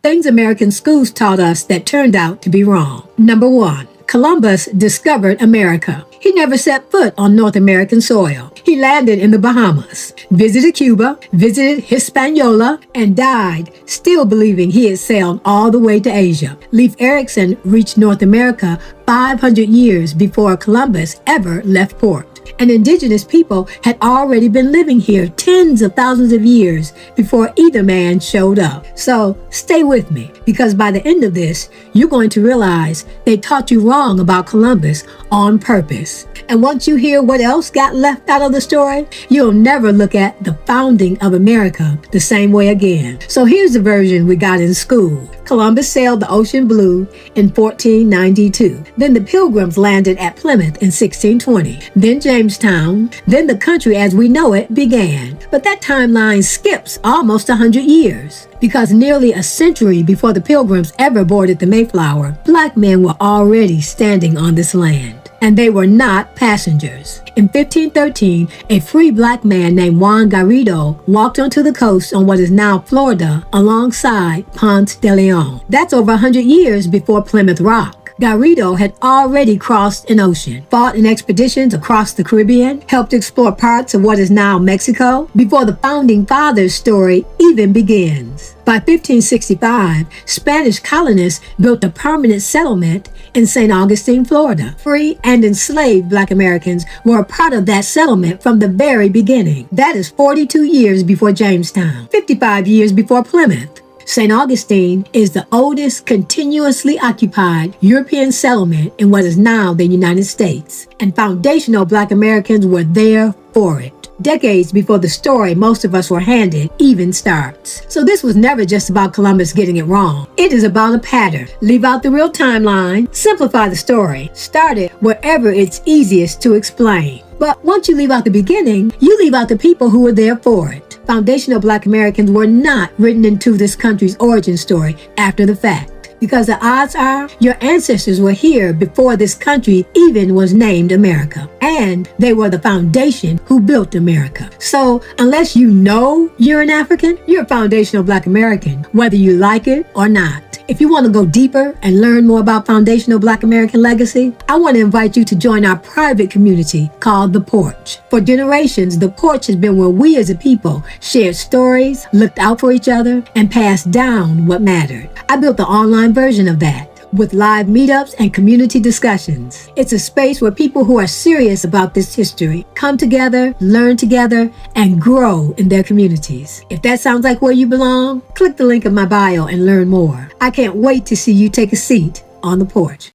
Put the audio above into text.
Things American schools taught us that turned out to be wrong. Number 1. Columbus discovered America. He never set foot on North American soil. He landed in the Bahamas, visited Cuba, visited Hispaniola, and died still believing he had sailed all the way to Asia. Leif Erikson reached North America 500 years before Columbus ever left port. And indigenous people had already been living here tens of thousands of years before either man showed up. So stay with me, because by the end of this, you're going to realize they taught you wrong about Columbus on purpose. And once you hear what else got left out of the story, you'll never look at the founding of America the same way again. So here's the version we got in school. Columbus sailed the ocean blue in 1492. Then the Pilgrims landed at Plymouth in 1620. Then Jamestown. Then the country as we know it began. But that timeline skips almost 100 years. Because nearly a century before the Pilgrims ever boarded the Mayflower, black men were already standing on this land. And they were not passengers. In 1513, a free black man named Juan Garrido walked onto the coast on what is now Florida alongside Ponce de Leon. That's over 100 years before Plymouth Rock. Garrido had already crossed an ocean, fought in expeditions across the Caribbean, helped explore parts of what is now Mexico, before the Founding Fathers' story even begins. By 1565, Spanish colonists built a permanent settlement in St. Augustine, Florida. Free and enslaved black Americans were a part of that settlement from the very beginning. That is 42 years before Jamestown, 55 years before Plymouth. St. Augustine is the oldest continuously occupied European settlement in what is now the United States, and foundational black Americans were there for it. Decades before the story most of us were handed even starts. So this was never just about Columbus getting it wrong. It is about a pattern. Leave out the real timeline, simplify the story, start it wherever it's easiest to explain. But once you leave out the beginning, you leave out the people who were there for it. Foundational black Americans were not written into this country's origin story after the fact. Because the odds are your ancestors were here before this country even was named America. And they were the foundation who built America. So unless you know you're an African, you're a foundational black American, whether you like it or not. If you want to go deeper and learn more about foundational black American legacy, I want to invite you to join our private community called The Porch. For generations, The Porch has been where we as a people shared stories, looked out for each other, and passed down what mattered. I built the online version of that, with live meetups and community discussions. It's a space where people who are serious about this history come together, learn together, and grow in their communities. If that sounds like where you belong, click the link in my bio and learn more. I can't wait to see you take a seat on the porch.